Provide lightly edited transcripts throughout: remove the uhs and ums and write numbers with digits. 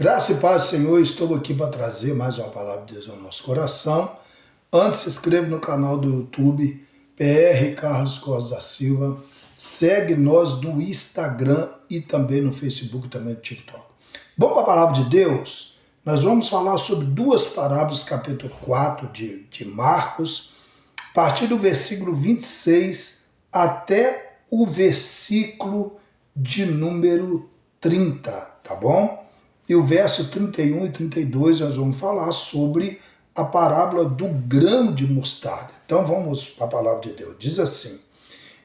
Graça e paz do Senhor, estou aqui para trazer mais uma palavra de Deus ao nosso coração. Antes, se inscreva no canal do YouTube, PR Carlos Costa da Silva. Segue nós no Instagram e também no Facebook, também no TikTok. Vamos para a palavra de Deus? Nós vamos falar sobre duas parábolas, capítulo 4 de Marcos, a partir do versículo 26 até o versículo de número 30, tá bom? E o verso 31 e 32 nós vamos falar sobre a parábola do grão de mostarda. Então vamos para a palavra de Deus. Diz assim: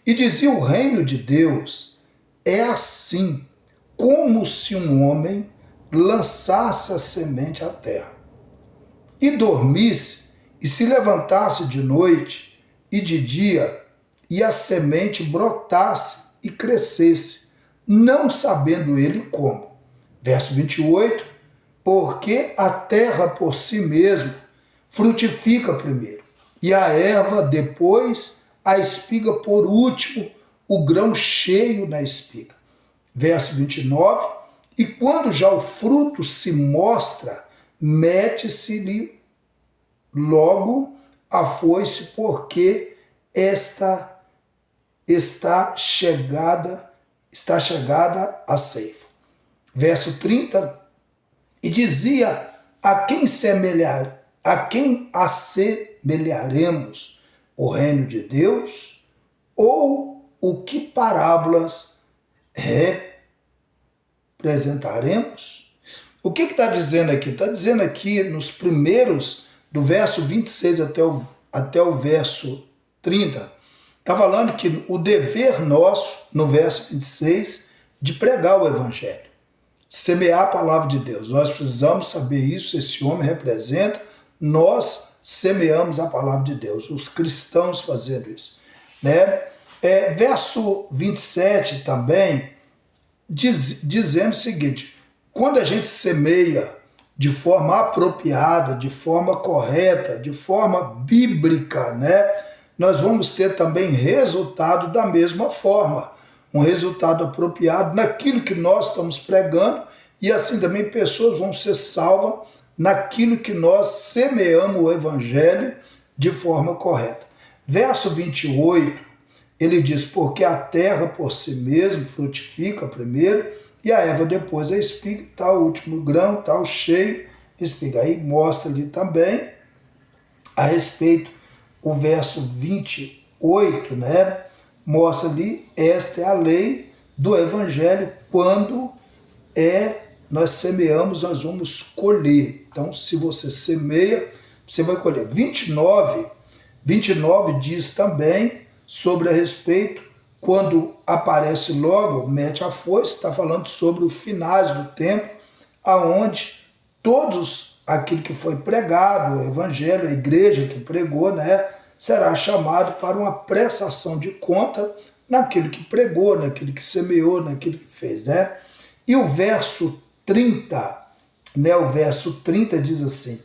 E dizia o reino de Deus é assim, como se um homem lançasse a semente à terra, e dormisse, e se levantasse de noite e de dia, e a semente brotasse e crescesse, não sabendo ele como. Verso 28, porque a terra por si mesma frutifica primeiro, e a erva depois, a espiga por último, o grão cheio na espiga. Verso 29, e quando já o fruto se mostra, mete-se-lhe logo a foice, porque esta está chegada a ceifa. Verso 30, e dizia, a quem assemelharemos o reino de Deus? Ou o que parábolas representaremos? O que está dizendo aqui? Está dizendo aqui nos primeiros, do verso 26 até o verso 30, está falando que o dever nosso, no verso 26, de pregar o evangelho, semear a palavra de Deus. Nós precisamos saber isso, esse homem representa, nós semeamos a palavra de Deus, os cristãos fazendo isso, né? Verso 27 também, dizendo o seguinte: quando a gente semeia de forma apropriada, de forma correta, de forma bíblica, né, nós vamos ter também resultado da mesma forma, um resultado apropriado naquilo que nós estamos pregando, e assim também pessoas vão ser salvas naquilo que nós semeamos o evangelho de forma correta. Verso 28, ele diz, porque a terra por si mesma frutifica primeiro, e a erva depois a espiga, tá o último grão, tá o cheio, espiga. Aí mostra ali também, a respeito, o verso 28, né, mostra ali, esta é a lei do evangelho, quando nós semeamos, nós vamos colher. Então, se você semeia, você vai colher. 29 diz também sobre a respeito, quando aparece logo, mete a foice, está falando sobre os finais do tempo, aonde todos aquilo que foi pregado, o evangelho, a igreja que pregou, né, será chamado para uma prestação de conta naquilo que pregou, naquilo que semeou, naquilo que fez, né? E o verso 30, né, o verso 30 diz assim: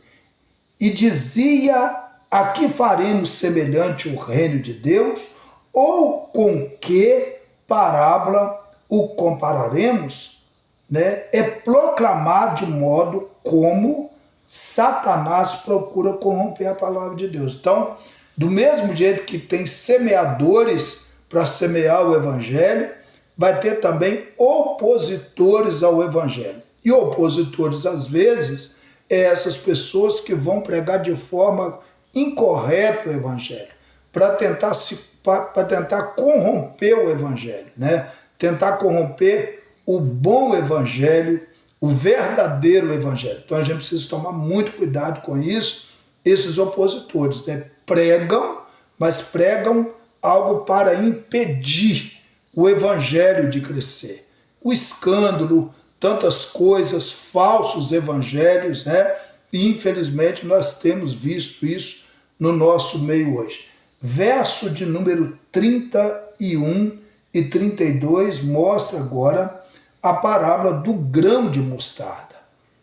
e dizia, a que faremos semelhante o reino de Deus? Ou com que parábola o compararemos? Né? É proclamar de modo como Satanás procura corromper a palavra de Deus. Então, do mesmo jeito que tem semeadores para semear o evangelho, vai ter também opositores ao evangelho. E opositores, às vezes, essas pessoas que vão pregar de forma incorreta o evangelho, para tentar corromper o evangelho, né? Tentar corromper o bom evangelho, o verdadeiro evangelho. Então a gente precisa tomar muito cuidado com isso. Esses opositores, né, pregam, mas pregam algo para impedir o evangelho de crescer. O escândalo, tantas coisas, falsos evangelhos, né? E infelizmente nós temos visto isso no nosso meio hoje. Verso de número 31 e 32 mostra agora a parábola do grão de mostarda.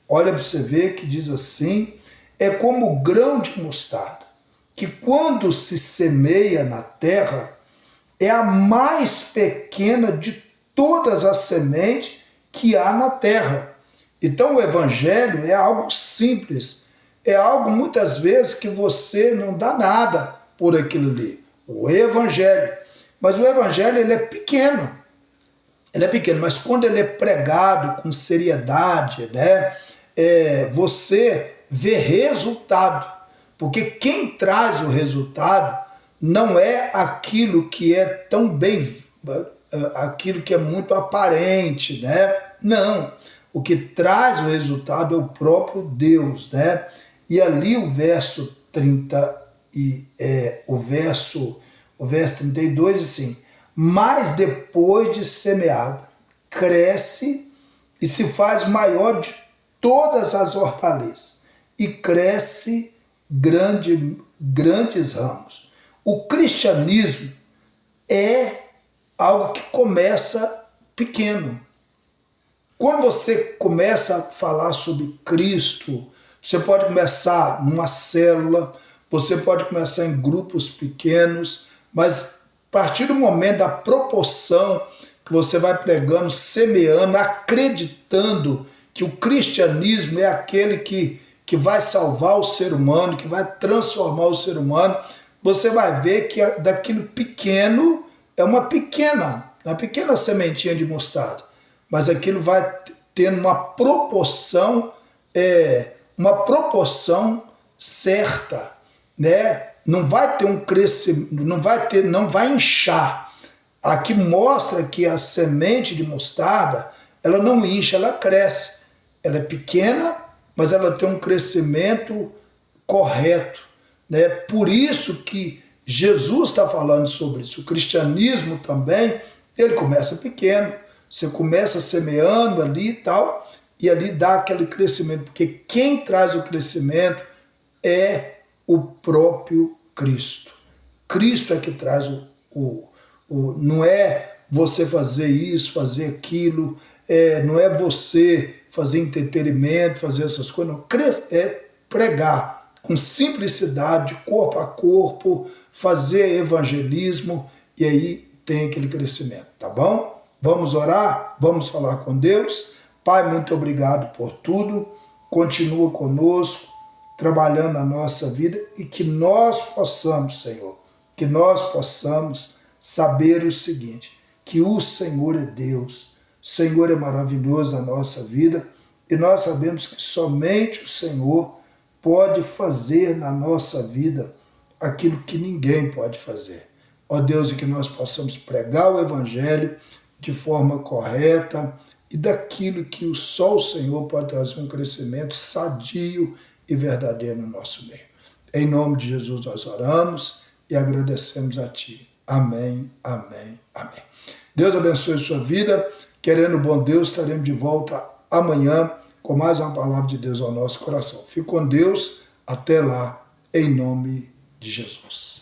Olha para você ver que diz assim: é como o grão de mostarda, que quando se semeia na terra, é a mais pequena de todas as sementes que há na terra, Então o evangelho é algo simples, é algo muitas vezes que você não dá nada por aquilo ali. O evangelho. Mas o evangelho ele é pequeno. Ele é pequeno, mas quando ele é pregado com seriedade, né, você vê resultado. Porque quem traz o resultado não é aquilo que é tão bem, aquilo que é muito aparente, né? Não. O que traz o resultado é o próprio Deus, né? E ali o verso 30 o verso 32 diz assim: mas depois de semeada, cresce e se faz maior de todas as hortaliças, e cresce grandes ramos. O cristianismo é algo que começa pequeno. Quando você começa a falar sobre Cristo, você pode começar numa célula, você pode começar em grupos pequenos, mas a partir do momento da proporção que você vai pregando, semeando, acreditando que o cristianismo é aquele que vai salvar o ser humano, que vai transformar o ser humano, você vai ver que daquilo pequeno é uma pequena sementinha de mostarda, mas aquilo vai tendo uma proporção certa, né? Não vai ter um crescimento, não vai inchar. Aqui mostra que a semente de mostarda, ela não incha, ela cresce. Ela é pequena, mas ela tem um crescimento correto, né? Por isso que Jesus está falando sobre isso. O cristianismo também, ele começa pequeno. Você começa semeando ali e tal, e ali dá aquele crescimento, porque quem traz o crescimento é o próprio Cristo. Cristo é que traz não é você fazer isso, fazer aquilo, não é você fazer entretenimento, fazer essas coisas, não. É pregar com simplicidade, corpo a corpo, fazer evangelismo, e aí tem aquele crescimento, tá bom? Vamos orar? Vamos falar com Deus? Pai, muito obrigado por tudo. Continua conosco, trabalhando na nossa vida, e que nós possamos, Senhor, que nós possamos saber o seguinte, que o Senhor é Deus, o Senhor é maravilhoso na nossa vida, e nós sabemos que somente o Senhor pode fazer na nossa vida aquilo que ninguém pode fazer. Ó Deus, e que nós possamos pregar o Evangelho de forma correta e daquilo que só o Senhor pode trazer um crescimento sadio e verdadeiro no nosso meio. Em nome de Jesus nós oramos e agradecemos a Ti. Amém, amém, amém. Deus abençoe a sua vida. Querendo o bom Deus, estaremos de volta amanhã com mais uma palavra de Deus ao nosso coração. Fique com Deus. Até lá, em nome de Jesus.